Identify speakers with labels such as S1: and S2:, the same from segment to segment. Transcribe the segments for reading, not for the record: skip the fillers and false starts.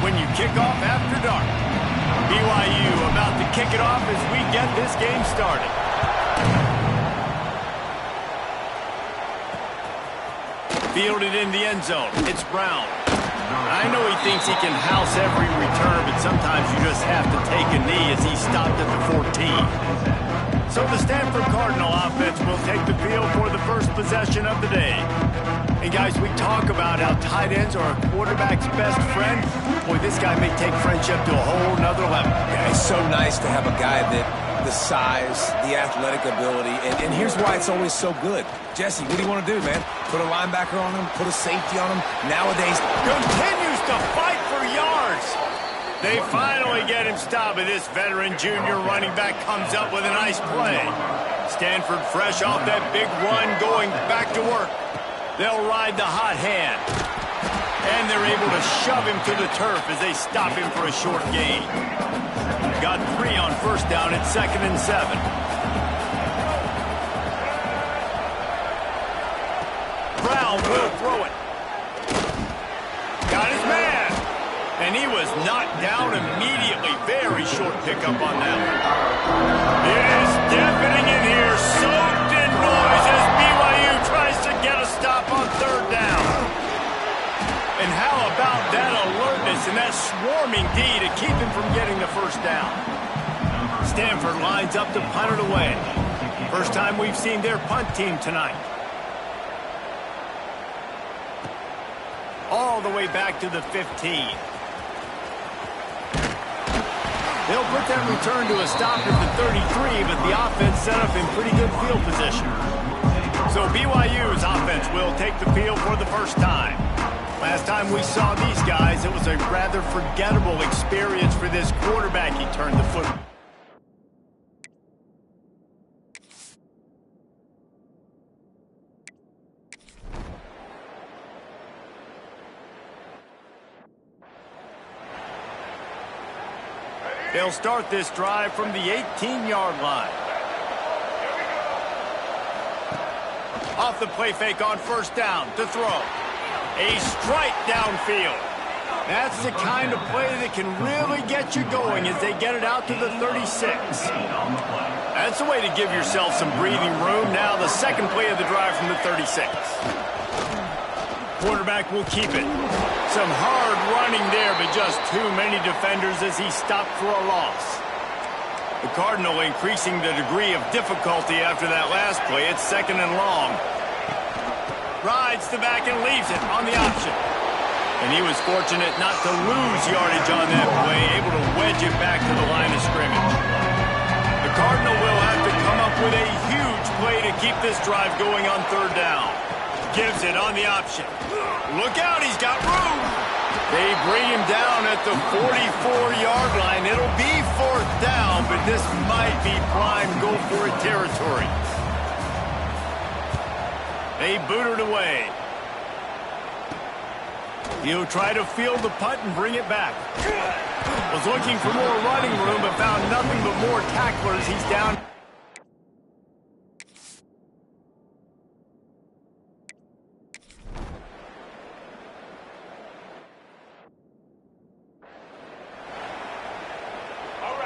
S1: when you kick off after dark. BYU about to kick it off as we get this game started. Fielded in the end zone. It's Brown. I know he thinks he can house every return, but sometimes you just have to take a knee as he stopped at the 14. So the Stanford Cardinal offense will take the field for the first possession of the day. And guys, we talk about how tight ends are a quarterback's best friend. Boy, this guy may take friendship to a whole nother level.
S2: Yeah, it's so nice to have a guy that the size, the athletic ability, and here's why it's always so good. Jesse, what do you want to do, man? Put a linebacker on him, put a safety on him. Nowadays,
S1: continues to fight for yards. They finally get him stopped, and this veteran junior running back comes up with a nice play. Stanford fresh off that big run, going back to work. They'll ride the hot hand. And they're able to shove him to the turf as they stop him for a short gain. Got 3 on first down at 2nd and 7. Brown will throw it. Got his man. And he was knocked down immediately. Very short pickup on that one. It is deafening in here. Soaked in noise as BYU tries to get a stop on 3rd down. And how about that alertness and that swarming D to keep him from getting the first down? Stanford lines up to punt it away. First time we've seen their punt team tonight. All the way back to the 15. They'll put that return to a stop at the 33, but the offense set up in pretty good field position. So BYU's offense will take the field for the first time. Last time we saw these guys, it was a rather forgettable experience for this quarterback. He turned the football. They'll start this drive from the 18-yard line. Off the play fake on first down to throw. A strike downfield. That's the kind of play that can really get you going as they get it out to the 36. That's a way to give yourself some breathing room. Now the second play of the drive from the 36. Quarterback will keep it. Some hard running there, but just too many defenders as he stopped for a loss. The Cardinal increasing the degree of difficulty after that last play. It's 2nd and long. Rides the back and leaves it on the option. And he was fortunate not to lose yardage on that play, able to wedge it back to the line of scrimmage. The Cardinal will have to come up with a huge play to keep this drive going on 3rd down. Gives it on the option. Look out, he's got room. They bring him down at the 44-yard line. It'll be 4th down, but this might be prime go-for-it territory. They boot it away. He'll try to field the punt and bring it back. Was looking for more running room, but found nothing but more tacklers. He's down.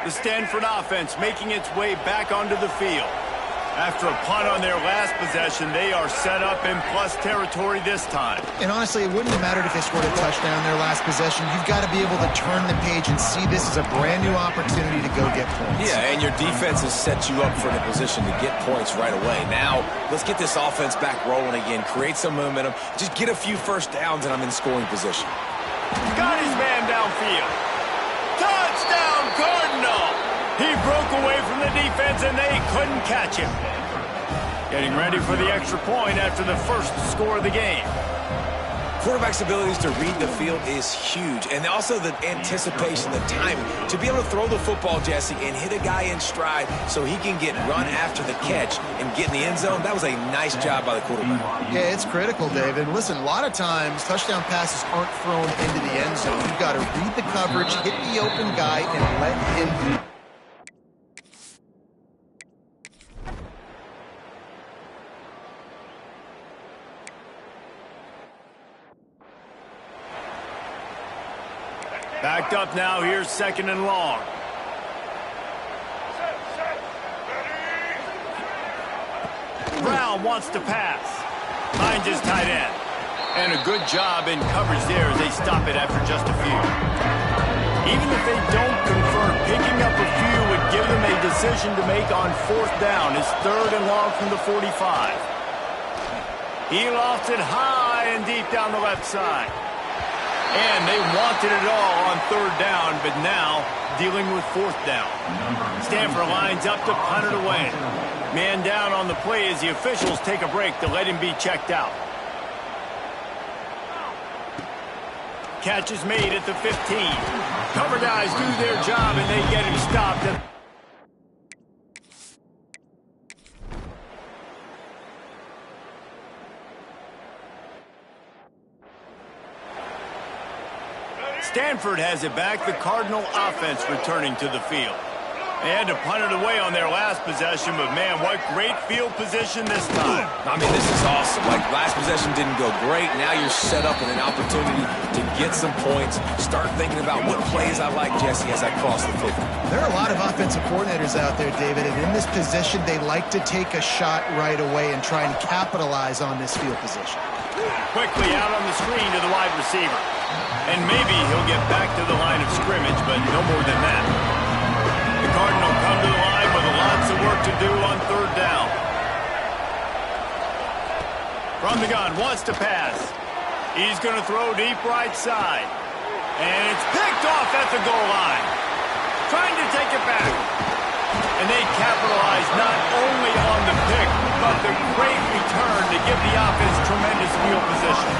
S1: The Stanford offense making its way back onto the field. After a punt on their last possession, they are set up in plus territory this time.
S3: And honestly, it wouldn't have mattered if they scored a touchdown their last possession. You've got to be able to turn the page and see this as a brand new opportunity to go get points.
S2: Yeah, and your defense has set you up for the position to get points right away. Now, let's get this offense back rolling again, create some momentum, just get a few first downs, and I'm in scoring position.
S1: Got his man downfield. Touchdown, Cardinal! He broke away from the defense, and they couldn't catch him. Getting ready for the extra point after the first score of the game.
S2: Quarterback's abilities to read the field is huge, and also the anticipation, the timing. To be able to throw the football, Jesse, and hit a guy in stride so he can get run after the catch and get in the end zone, that was a nice job by the quarterback.
S3: Yeah, it's critical, David. Listen, a lot of times touchdown passes aren't thrown into the end zone. You've got to read the coverage, hit the open guy, and let him do.
S1: Backed up now, here's 2nd and long. Brown wants to pass. Finds his tight end. And a good job in coverage there as they stop it after just a few. Even if they don't convert, picking up a few would give them a decision to make on 4th down. It's 3rd and long from the 45. He lofts it high and deep down the left side. And they wanted it all on 3rd down, but now dealing with 4th down. Stanford lines up to punt it away. Man down on the play as the officials take a break to let him be checked out. Catch is made at the 15. Cover guys do their job and they get him stopped. Stanford has it back. The Cardinal offense returning to the field. They had to punt it away on their last possession, but man, what great field position this time.
S2: I mean, this is awesome. Like, last possession didn't go great. Now you're set up with an opportunity to get some points. Start thinking about what plays I like, Jesse, as I cross the 50.
S3: There are a lot of offensive coordinators out there, David, and in this position, they like to take a shot right away and try and capitalize on this field position.
S1: Quickly out on the screen to the wide receiver. And maybe he'll get back to the line of scrimmage, but no more than that. The Cardinal come to the line with lots of work to do on 3rd down. From the gun, wants to pass. He's going to throw deep right side. And it's picked off at the goal line. Trying to take it back. And they capitalize not only on the pick, but the great return to give the offense tremendous field position.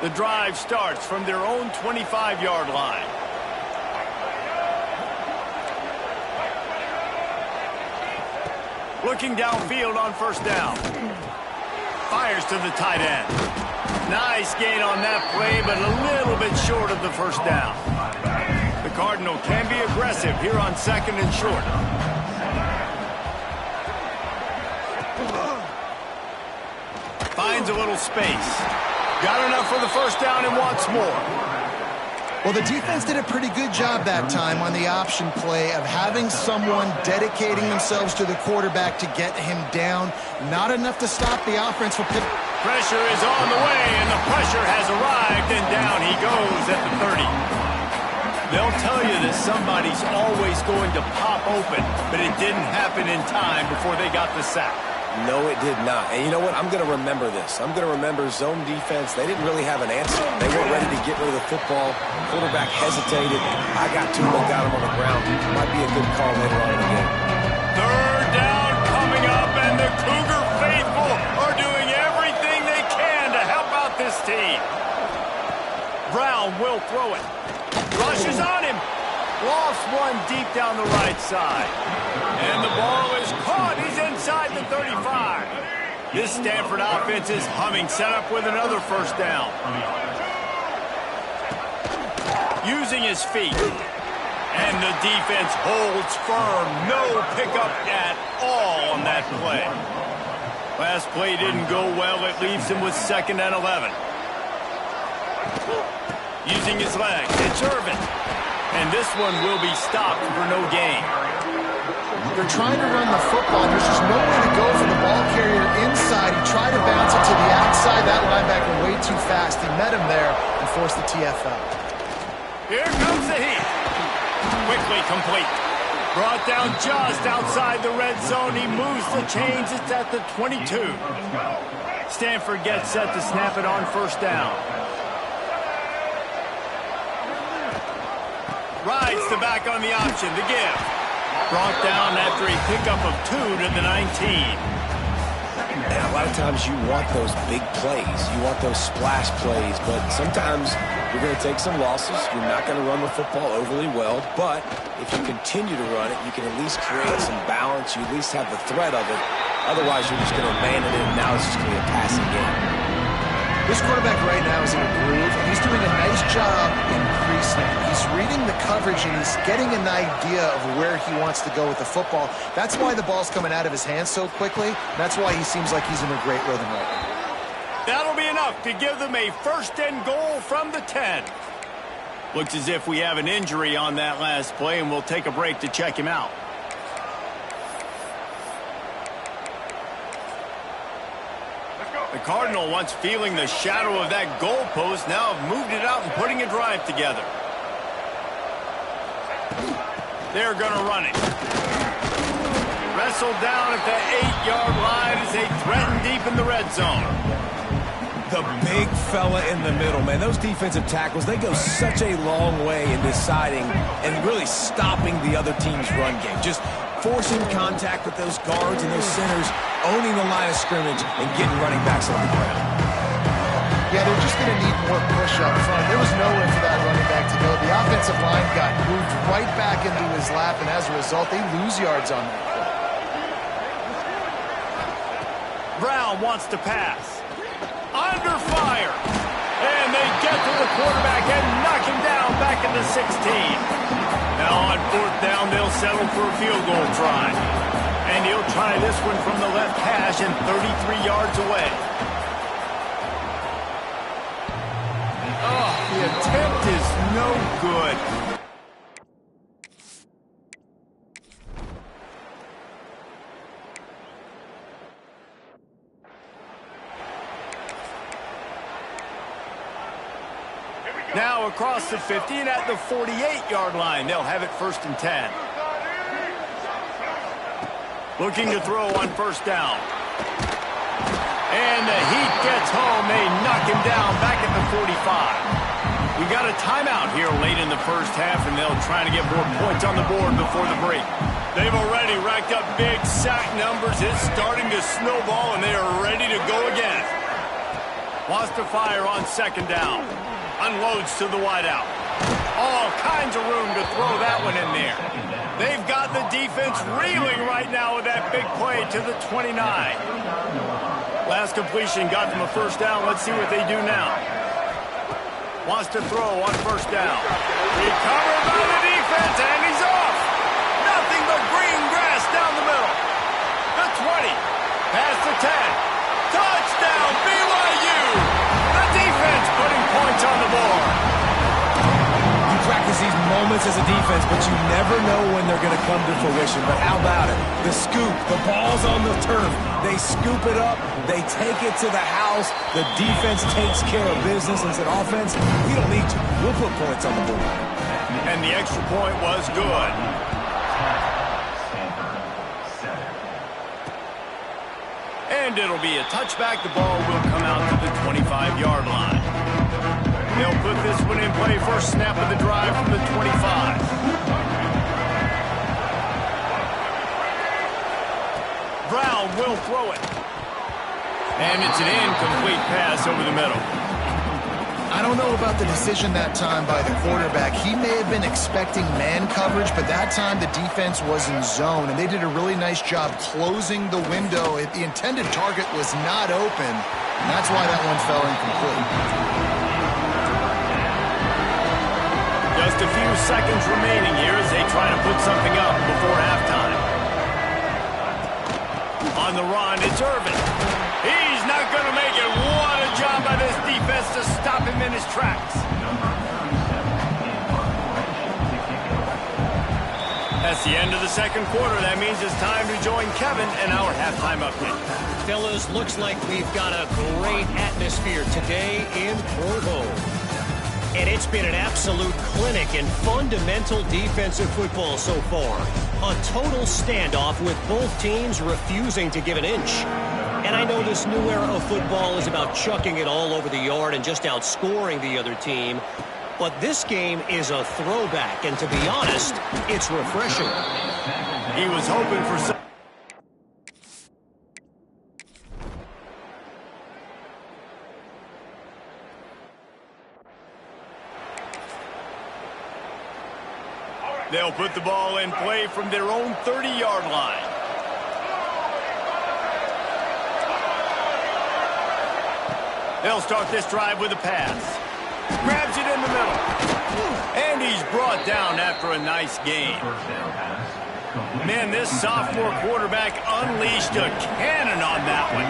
S1: The drive starts from their own 25-yard line. Looking downfield on 1st down. Fires to the tight end. Nice gain on that play, but a little bit short of the 1st down. The Cardinal can be aggressive here on 2nd and short. Finds a little space. Got enough for the 1st down and wants more.
S3: Well, the defense did a pretty good job that time on the option play of having someone dedicating themselves to the quarterback to get him down. Not enough to stop the offense for pick.
S1: Pressure is on the way, and the pressure has arrived, and down he goes at the 30. They'll tell you that somebody's always going to pop open, but it didn't happen in time before they got the sack.
S2: No, it did not. And you know what? I'm going to remember this. I'm going to remember zone defense. They didn't really have an answer. They weren't ready to get rid of the football. Quarterback hesitated. I got to him and got him on the ground. Might be a good call later on in the game.
S1: 3rd down coming up, and the Cougar faithful are doing everything they can to help out this team. Brown will throw it. Rushes on him. Lofts one deep down the right side. And the ball is caught. He's inside the 35. This Stanford offense is humming. Set up with another 1st down. Using his feet. And the defense holds firm. No pickup at all on that play. Last play didn't go well. It leaves him with 2nd and 11. Using his legs. It's Irvin. And this one will be stopped for no gain.
S3: They're trying to run the football. There's just no way to go for the ball carrier inside. He tried to bounce it to the outside. That linebacker way too fast. He met him there and forced the TFL.
S1: Here comes the heat. Quickly complete. Brought down just outside the red zone. He moves the chains. It's at the 22. Stanford gets set to snap it on 1st down. Rides the back on the option to give. Brought down after a pickup of 2 to the 19.
S2: And a lot of times you want those big plays. You want those splash plays. But sometimes you're going to take some losses. You're not going to run the football overly well. But if you continue to run it, you can at least create some balance. You at least have the threat of it. Otherwise, you're just going to abandon it, and now it's just going to be a passing game.
S3: This quarterback right now is in a groove, and he's doing a nice job in pre-snap. He's reading the coverage, and he's getting an idea of where he wants to go with the football. That's why the ball's coming out of his hands so quickly. That's why he seems like he's in a great rhythm right now.
S1: That'll be enough to give them a 1st and goal from the 10. Looks as if we have an injury on that last play, and we'll take a break to check him out. The Cardinal, once feeling the shadow of that goalpost, now have moved it out and putting a drive together. They're going to run it. Wrestled down at the 8-yard line as they threaten deep in the red zone.
S2: The big fella in the middle, man. Those defensive tackles, they go such a long way in deciding and really stopping the other team's run game. Just forcing contact with those guards and those centers, owning the line of scrimmage, and getting running backs on the ground.
S3: Yeah, they're just going to need more push up front. There was nowhere for that running back to go. The offensive line got moved right back into his lap, and as a result, they lose yards on that play.
S1: Brown wants to pass. Under fire. And they get to the quarterback and knock him down back in the 16. Now on 4th down, they'll settle for a field goal try. And he'll try this one from the left hash and 33 yards away. Oh, the attempt is no good. Now across the 50 and at the 48-yard line, they'll have it 1st and 10. Looking to throw on 1st down. And the heat gets home. They knock him down back at the 45. We got a timeout here late in the 1st half, and they'll try to get more points on the board before the break. They've already racked up big sack numbers. It's starting to snowball, and they are ready to go again. Wants to fire on 2nd down. Unloads to the wideout. All kinds of room to throw that one in there. They've got the defense reeling right now with that big play to the 29. Last completion got them a 1st down. Let's see what they do now. Wants to throw on 1st down. Recovered by the defense, and he's off. Nothing but green grass down the middle. The 20. Past the 10. Touchdown, BYU. The defense putting points on the board.
S2: You practice these moments as a defense, but you never know when they're going to come to fruition. But how about it? The scoop, the ball's on the turf. They scoop it up. They take it to the house. The defense takes care of business. And said, offense, we don't need to. We'll put points on the board.
S1: And the extra point was good. And it'll be a touchback. The ball will come out to the 25-yard line. They'll put this one in play. 1st snap of the drive from the 25. Brown will throw it. And it's an incomplete pass over the middle.
S3: I don't know about the decision that time by the quarterback. He may have been expecting man coverage, but that time the defense was in zone, and they did a really nice job closing the window. The intended target was not open, and that's why that one fell incomplete.
S1: Just a few seconds remaining here as they try to put something up before halftime. On the run, it's Irvin. He's not going to make it. What a job by this defense to stop him in his tracks. That's the end of the 2nd quarter. That means it's time to join Kevin in our halftime update.
S4: Fellas, looks like we've got a great atmosphere today in Provo. And it's been an absolute clinic in fundamental defensive football so far. A total standoff with both teams refusing to give an inch. And I know this new era of football is about chucking it all over the yard and just outscoring the other team. But this game is a throwback, and to be honest, it's refreshing.
S1: He was hoping for some... They'll put the ball in play from their own 30-yard line. They'll start this drive with a pass. Grabs Throws it in the middle. And he's brought down after a nice gain. Man, this sophomore quarterback unleashed a cannon on that one.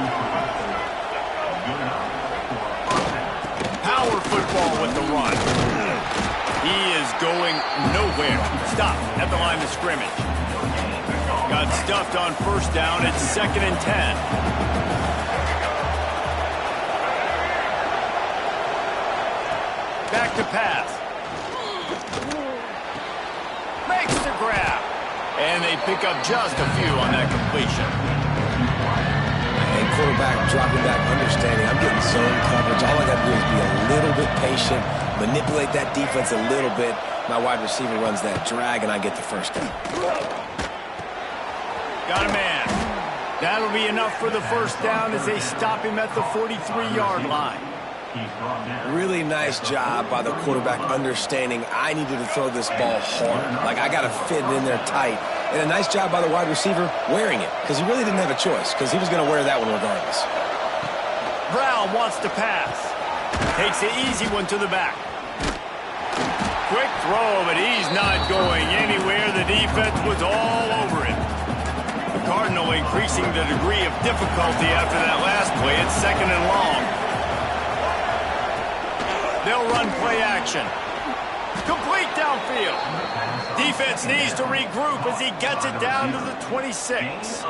S1: Power football with the run. He is going nowhere. Stop at the line of scrimmage. Got stuffed on first down. It's 2nd and 10. Back to pass. Makes the grab. And they pick up just a few on that completion.
S2: And quarterback dropping back, understanding I'm getting zone coverage. All I got to do is be a little bit patient, manipulate that defense a little bit. My wide receiver runs that drag, and I get the first down.
S1: Got a man. That'll be enough for the first down as they stop him at the 43-yard line.
S2: Really nice job by the quarterback understanding I needed to throw this ball hard. Like, I got to fit it in there tight. And a nice job by the wide receiver wearing it, because he really didn't have a choice, because he was going to wear that one regardless.
S1: Brown wants to pass. Takes the easy one to the back. Quick throw, but he's not going anywhere. The defense was all over him. The Cardinal increasing the degree of difficulty after that last play. It's 2nd and long. They'll run play action. Complete downfield. Defense needs to regroup as he gets it down to the 26.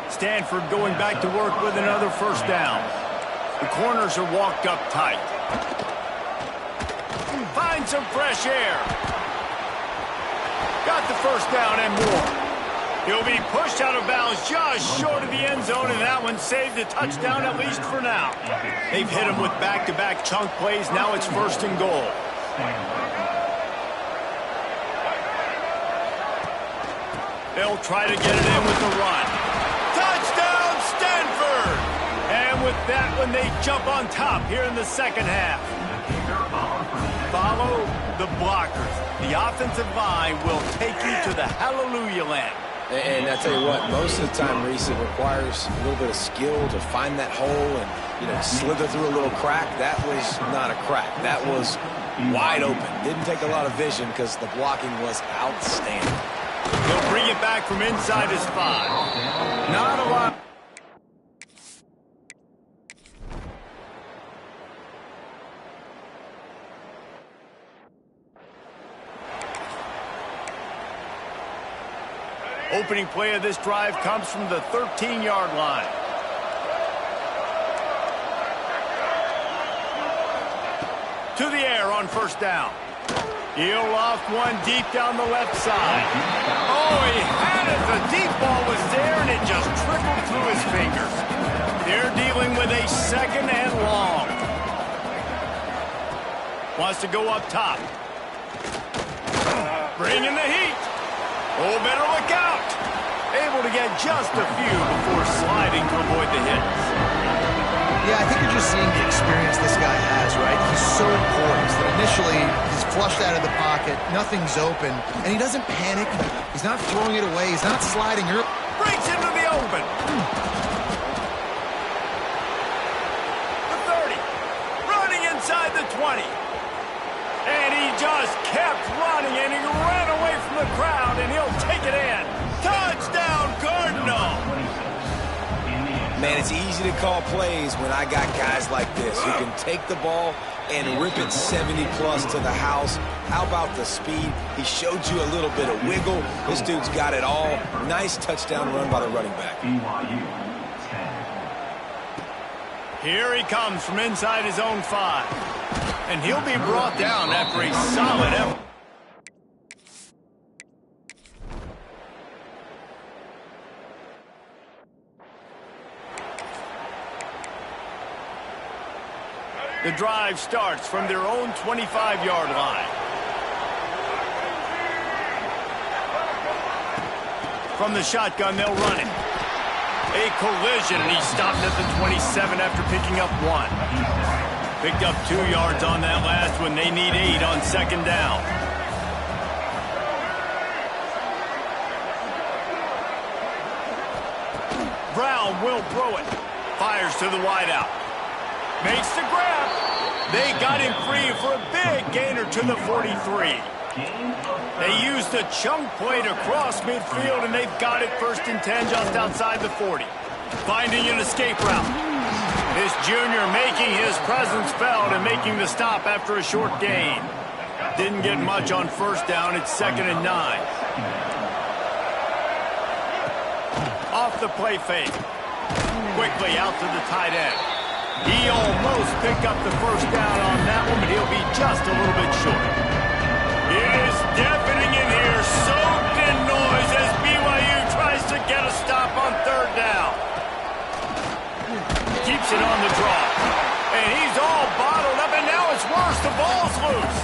S1: Stanford going back to work with another first down. The corners are walked up tight. Find some fresh air. Got the first down and more. He'll be pushed out of bounds just short of the end zone, and that one saved a touchdown at least for now. They've hit him with back-to-back chunk plays. Now it's 1st and goal. They'll try to get it in with the run. Touchdown, Stanford! And with that one, they jump on top here in the second half. Follow the blockers. The offensive line will take you to the hallelujah land.
S2: And I tell you what, most of the time, Reese, it requires a little bit of skill to find that hole and, slither through a little crack. That was not a crack. That was wide open. Didn't take a lot of vision because the blocking was outstanding.
S1: He'll bring it back from inside his 5. Not a lot. Opening play of this drive comes from the 13-yard line. To the air on first down. He'll loft one deep down the left side. Oh, he had it. The deep ball was there, and it just trickled through his fingers. They're dealing with a 2nd and long. Wants to go up top. Bringing the heat. Oh, better look out. Able to get just a few before sliding to avoid the hits.
S3: Yeah, I think you're just seeing the experience this guy has, right? He's so poised that initially he's flushed out of the pocket, nothing's open, and he doesn't panic. He's not throwing it away. He's not sliding.
S1: Breaks into the open. The 30. Running inside the 20. And he just kept running, and he ran away from the crowd, and he'll take it in. Touchdown, Cardinal!
S2: Man, it's easy to call plays when I got guys like this who can take the ball and rip it 70-plus to the house. How about the speed? He showed you a little bit of wiggle. This dude's got it all. Nice touchdown run by the running back.
S1: Here he comes from inside his own 5. And he'll be brought down after a solid effort. The drive starts from their own 25-yard line. From the shotgun, they'll run it. A collision, and he stopped at the 27 after picking up 1. Picked up 2 yards on that last one. They need 8 on 2nd down. Brown will throw it. Fires to the wideout. Makes the grab. They got him free for a big gainer to the 43. They used a chunk play to cross midfield, and they've got it 1st and 10 just outside the 40. Finding an escape route. This junior making his presence felt and making the stop after a short gain. Didn't get much on 1st down. It's 2nd and 9. Off the play fake. Quickly out to the tight end. He almost picked up the 1st down on that one, but he'll be just a little bit short. It is deafening in here, soaked in noise as BYU tries to get a stop on 3rd down. Keeps it on the draw. And he's all bottled up, and now it's worse. The ball's loose.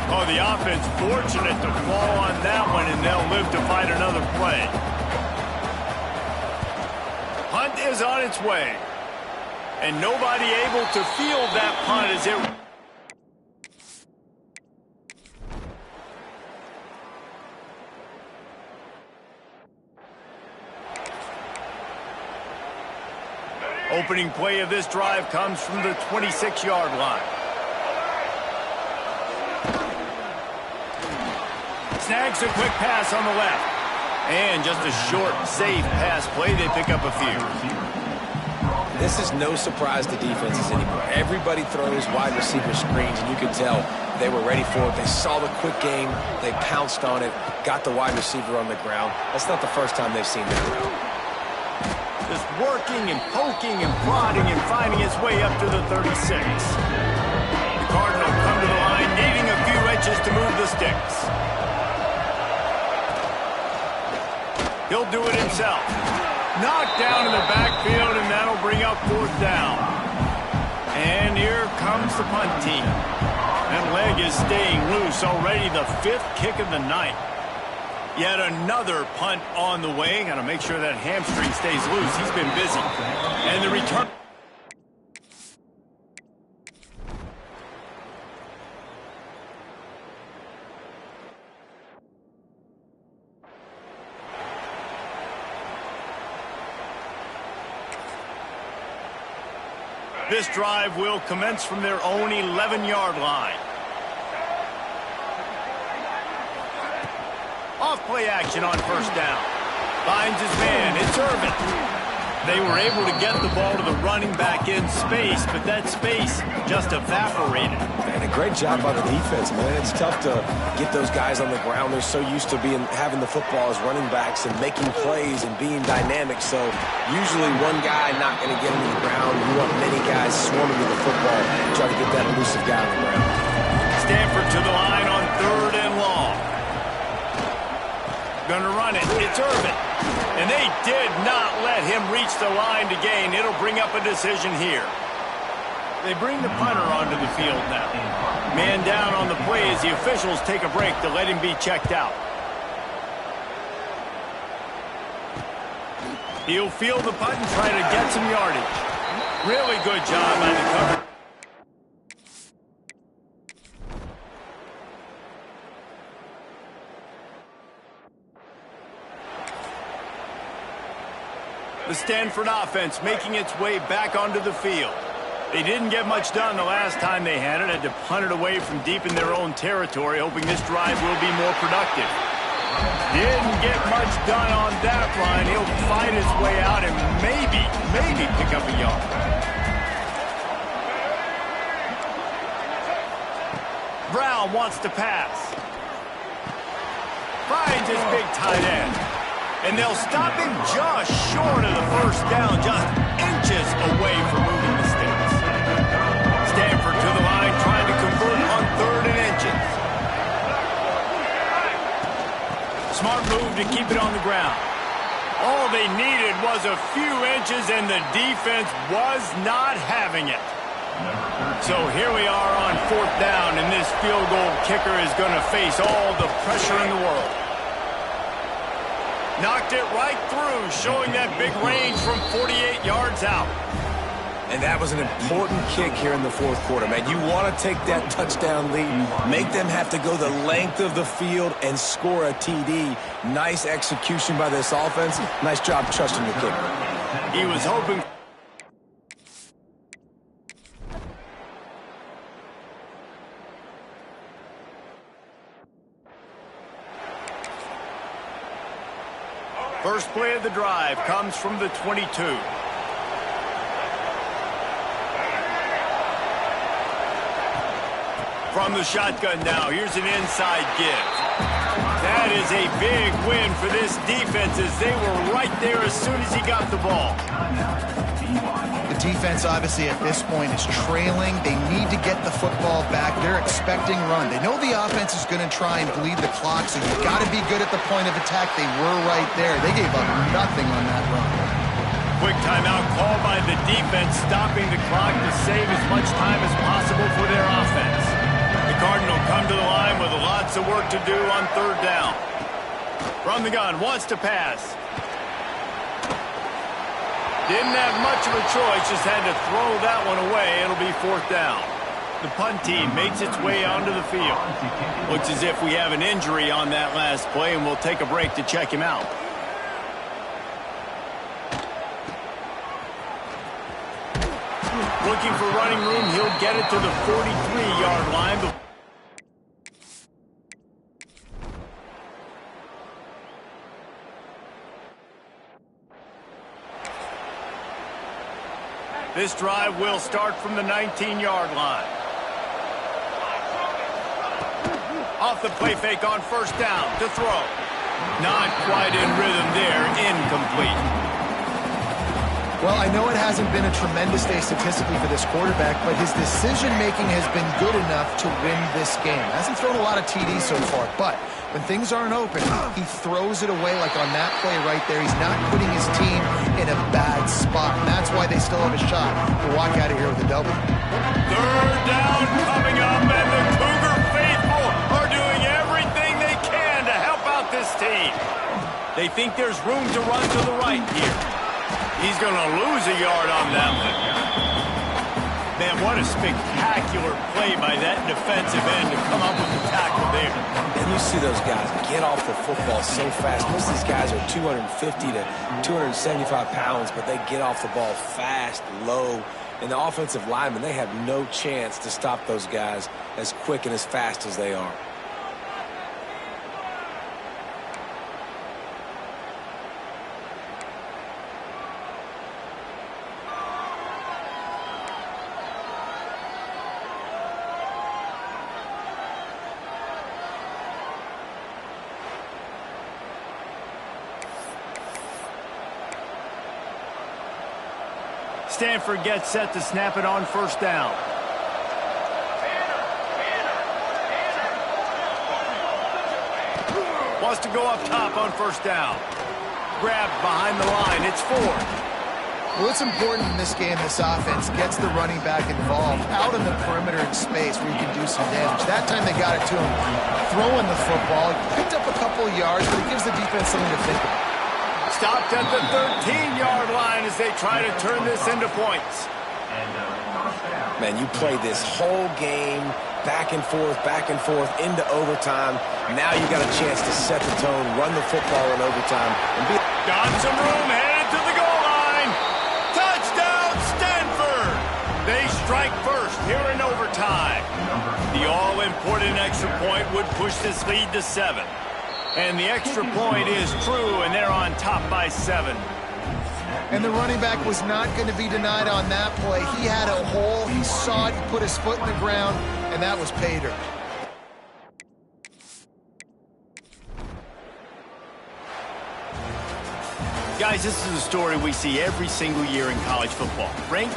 S1: Oh, the offense fortunate to fall on that one, and they'll live to fight another play. Punt is on its way. And nobody able to field that punt as it... Opening play of this drive comes from the 26-yard line. Snags a quick pass on the left. And just a short, safe pass play. They pick up a few.
S2: This is no surprise to defenses anymore. Everybody throws wide receiver screens, and you can tell they were ready for it. They saw the quick game. They pounced on it, got the wide receiver on the ground. That's not the first time they've seen that route.
S1: Just working and poking and prodding and finding his way up to the 36. The Cardinal come to the line, needing a few inches to move the sticks. He'll do it himself. Knocked down in the backfield, and that'll bring up 4th down. And here comes the punt team. That leg is staying loose, already the 5th kick of the night. Yet another punt on the way. Got to make sure that hamstring stays loose. He's been busy. And the return... This drive will commence from their own 11-yard line. Off play action on 1st down. Finds his man. It's Irvin. They were able to get the ball to the running back in space, but that space just evaporated.
S2: And a great job by the defense, man. It's tough to get those guys on the ground. They're so used to having the football as running backs and making plays and being dynamic. So usually one guy not going to get him to the ground. You want many guys swarming to the football and try to get that elusive guy on the ground.
S1: Stanford to the line on 3rd and long. Gonna run it. It's Irvin. And they did not let him reach the line to gain. It'll bring up a decision here. They bring the punter onto the field now. Man down on the play as the officials take a break to let him be checked out. He'll field the punt and try to get some yardage. Really good job by the cover. The Stanford offense making its way back onto the field. They didn't get much done the last time they had it. Had to punt it away from deep in their own territory, hoping this drive will be more productive. Didn't get much done on that line. He'll fight his way out and maybe pick up a yard. Brown wants to pass. Finds his big tight end. And they'll stop him just short of the 1st down, just inches away from moving the sticks. Stanford to the line, trying to convert on 3rd and inches. Smart move to keep it on the ground. All they needed was a few inches, and the defense was not having it. So here we are on 4th down, and this field goal kicker is going to face all the pressure in the world. Knocked it right through, showing that big range from 48 yards out.
S2: And that was an important kick here in the 4th quarter, man. You want to take that touchdown lead, make them have to go the length of the field and score a TD. Nice execution by this offense. Nice job trusting your kicker.
S1: He was hoping. First play of the drive comes from the 22. From the shotgun now, here's an inside give. That is a big win for this defense as they were right there as soon as he got the ball.
S3: The defense, obviously, at this point is trailing. They need to get the football back. They're expecting run. They know the offense is going to try and bleed the clock, so you've got to be good at the point of attack. They were right there. They gave up nothing on that run.
S1: Quick timeout called by the defense, stopping the clock to save as much time as possible for their offense. The Cardinals come to the line with lots of work to do on third down. From the gun, wants to pass. Didn't have much of a choice, just had to throw that one away. It'll be fourth down. The punt team makes its way onto the field. Looks as if we have an injury on that last play, and we'll take a break to check him out. Looking for running room, he'll get it to the 43-yard line. This drive will start from the 19-yard line. Off the play fake on first down to throw. Not quite in rhythm there, incomplete.
S3: Well, I know it hasn't been a tremendous day statistically for this quarterback, but his decision-making has been good enough to win this game. Hasn't thrown a lot of TDs so far, but when things aren't open, he throws it away like on that play right there. He's not putting his team in a bad spot, and that's why they still have a shot to walk out of here with a W.
S1: Third down coming up, and the Cougar faithful are doing everything they can to help out this team. They think there's room to run to the right here. He's going to lose a yard on that one. Man, what a spectacular play by that defensive end to come up with the tackle there.
S2: And you see those guys get off the football so fast. Most of these guys are 250 to 275 pounds, but they get off the ball fast, low. And the offensive linemen, they have no chance to stop those guys as quick and as fast as they are.
S1: Stanford gets set to snap it on first down. Wants to go up top on first down. Grabbed behind the line. It's Ford.
S3: Well, it's important in this game this offense gets the running back involved out in the perimeter in space where you can do some damage. That time they got it to him throwing the football. Picked up a couple of yards, but it gives the defense something to think about.
S1: Stopped at the 13-yard line as they try to turn this into points.
S2: Man, you play this whole game back and forth into overtime. Now you got a chance to set the tone, run the football in overtime.
S1: Got some room, headed to the goal line. Touchdown, Stanford! They strike first here in overtime. The all-important extra point would push this lead to 7. And the extra point is true, and they're on top by 7.
S3: And the running back was not going to be denied on that play. He had a hole. He saw it. He put his foot in the ground, and that was pay dirt.
S1: Guys, this is a story we see every single year in college football. Ranked